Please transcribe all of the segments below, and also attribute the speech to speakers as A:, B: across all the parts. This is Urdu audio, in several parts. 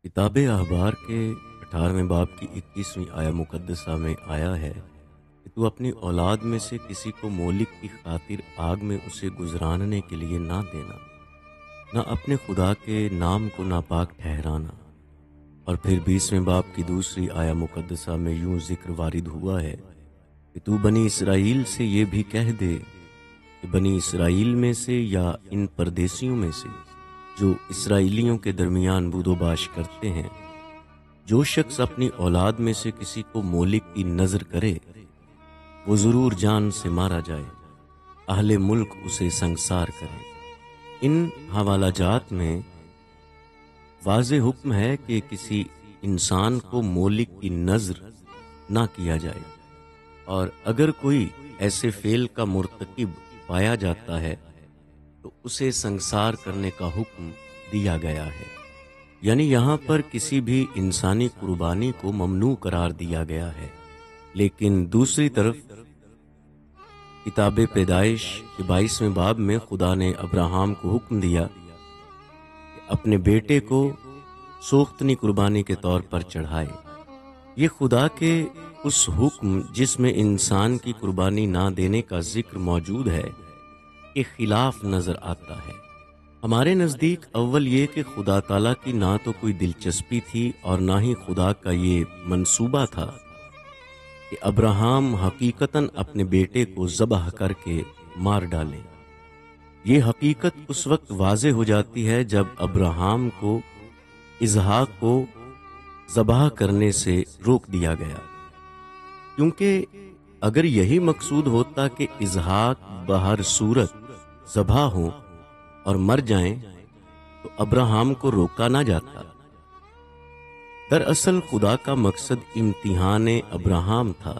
A: کتاب احبار کے 18ویں باب کی 21ویں آیا مقدسہ میں آیا ہے کہ تو اپنی اولاد میں سے کسی کو مولک کی خاطر آگ میں اسے گزراننے کے لیے نہ دینا، نہ اپنے خدا کے نام کو ناپاک ٹھہرانا۔ اور پھر 20ویں باب کی دوسری آیا مقدسہ میں یوں ذکر وارد ہوا ہے کہ تو بنی اسرائیل سے یہ بھی کہہ دے کہ بنی اسرائیل میں سے یا ان پردیسیوں میں سے جو اسرائیلیوں کے درمیان بود و باش کرتے ہیں، جو شخص اپنی اولاد میں سے کسی کو مولک کی نظر کرے وہ ضرور جان سے مارا جائے، اہل ملک اسے سنگسار کرے۔ ان حوالہ جات میں واضح حکم ہے کہ کسی انسان کو مولک کی نظر نہ کیا جائے، اور اگر کوئی ایسے فعل کا مرتکب پایا جاتا ہے تو اسے سنگسار کرنے کا حکم دیا گیا ہے۔ یعنی یہاں پر کسی بھی انسانی قربانی کو ممنوع قرار دیا گیا ہے، لیکن دوسری طرف کتاب پیدائش کے 22ویں باب میں خدا نے ابراہیم کو حکم دیا کہ اپنے بیٹے کو سوختنی قربانی کے طور پر چڑھائے۔ یہ خدا کے اس حکم جس میں انسان کی قربانی نہ دینے کا ذکر موجود ہے کے خلاف نظر آتا ہے۔ ہمارے نزدیک اول یہ کہ خدا تعالیٰ کی نہ تو کوئی دلچسپی تھی اور نہ ہی خدا کا یہ منصوبہ تھا کہ ابراہیم حقیقتاً اپنے بیٹے کو ذبح کر کے مار ڈالے۔ یہ حقیقت اس وقت واضح ہو جاتی ہے جب ابراہیم کو اسحاق کو ذبح کرنے سے روک دیا گیا، کیونکہ اگر یہی مقصود ہوتا کہ اسحاق بہر صورت ذبح ہوں اور مر جائیں تو ابراہیم کو روکا نہ جاتا۔ دراصل خدا کا مقصد امتحان ابراہیم تھا۔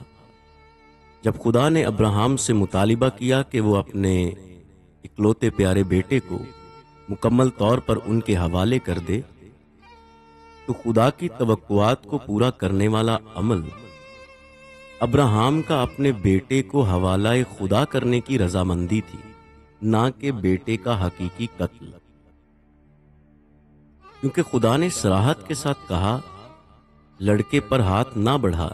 A: جب خدا نے ابراہیم سے مطالبہ کیا کہ وہ اپنے اکلوتے پیارے بیٹے کو مکمل طور پر ان کے حوالے کر دے، تو خدا کی توقعات کو پورا کرنے والا عمل ابراہیم کا اپنے بیٹے کو حوالہ خدا کرنے کی رضامندی تھی، نہ کہ بیٹے کا حقیقی قتل، کیونکہ خدا نے صراحت کے ساتھ کہا، لڑکے پر ہاتھ نہ بڑھا،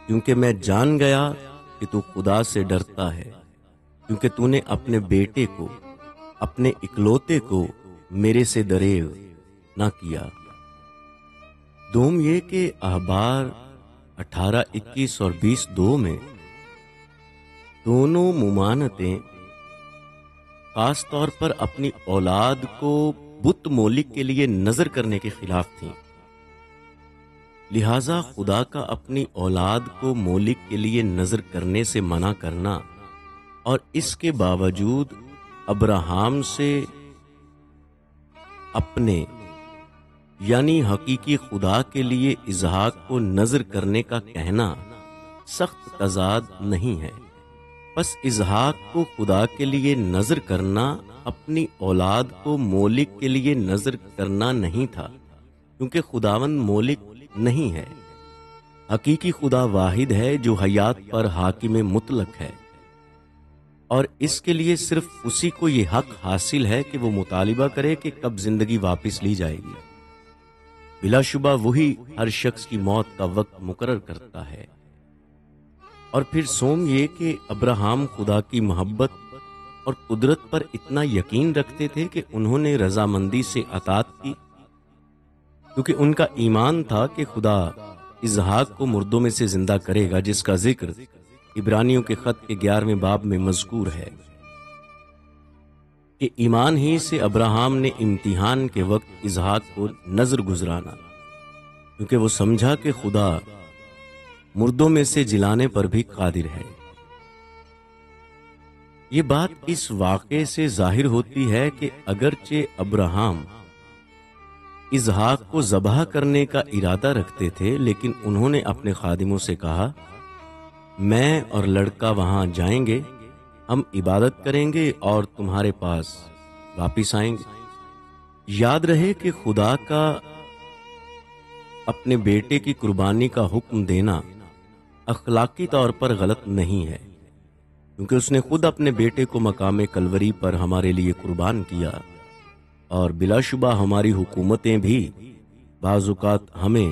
A: کیونکہ میں جان گیا کہ تو خدا سے ڈرتا ہے، کیونکہ تو نے اپنے بیٹے کو، اپنے اکلوتے کو میرے سے دریغ نہ کیا۔ دوم یہ کہ احبار 18, 21 اور 20:2 میں دونوں ممانتیں خاص طور پر اپنی اولاد کو بت مولک کے لیے نظر کرنے کے خلاف تھیں۔ لہذا خدا کا اپنی اولاد کو مولک کے لیے نظر کرنے سے منع کرنا اور اس کے باوجود ابراہیم سے اپنے یعنی حقیقی خدا کے لیے اسحاق کو نظر کرنے کا کہنا سخت تضاد نہیں ہے۔ بس اسحاق کو خدا کے لیے نظر کرنا اپنی اولاد کو مولک کے لیے نظر کرنا نہیں تھا، کیونکہ خداوند مولک نہیں ہے۔ حقیقی خدا واحد ہے جو حیات پر حاکم مطلق ہے، اور اس کے لیے صرف اسی کو یہ حق حاصل ہے کہ وہ مطالبہ کرے کہ کب زندگی واپس لی جائے گی۔ بلا شبہ وہی ہر شخص کی موت کا وقت مقرر کرتا ہے۔ اور پھر سوم یہ کہ ابراہیم خدا کی محبت اور قدرت پر اتنا یقین رکھتے تھے کہ انہوں نے رضامندی سے اطاعت کی، کیونکہ ان کا ایمان تھا کہ خدا اسحاق کو مردوں میں سے زندہ کرے گا، جس کا ذکر عبرانیوں کے خط کے 11ویں باب میں مذکور ہے کہ ایمان ہی سے ابراہیم نے امتحان کے وقت اسحاق کو نظر گزرانا، کیونکہ وہ سمجھا کہ خدا مردوں میں سے جلانے پر بھی قادر ہے۔ یہ بات اس واقعے سے ظاہر ہوتی ہے کہ اگرچہ ابراہیم اسحاق کو ذبح کرنے کا ارادہ رکھتے تھے، لیکن انہوں نے اپنے خادموں سے کہا، میں اور لڑکا وہاں جائیں گے، ہم عبادت کریں گے اور تمہارے پاس واپس آئیں گے۔ یاد رہے کہ خدا کا اپنے بیٹے کی قربانی کا حکم دینا اخلاقی طور پر غلط نہیں ہے، کیونکہ اس نے خود اپنے بیٹے کو مقام کلوری پر ہمارے لیے قربان کیا، اور بلا شبہ ہماری حکومتیں بھی بعض اوقات ہمیں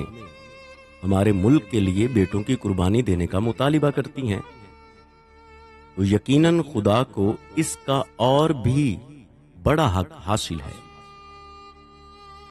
A: ہمارے ملک کے لیے بیٹوں کی قربانی دینے کا مطالبہ کرتی ہیں، تو یقیناً خدا کو اس کا اور بھی بڑا حق حاصل ہے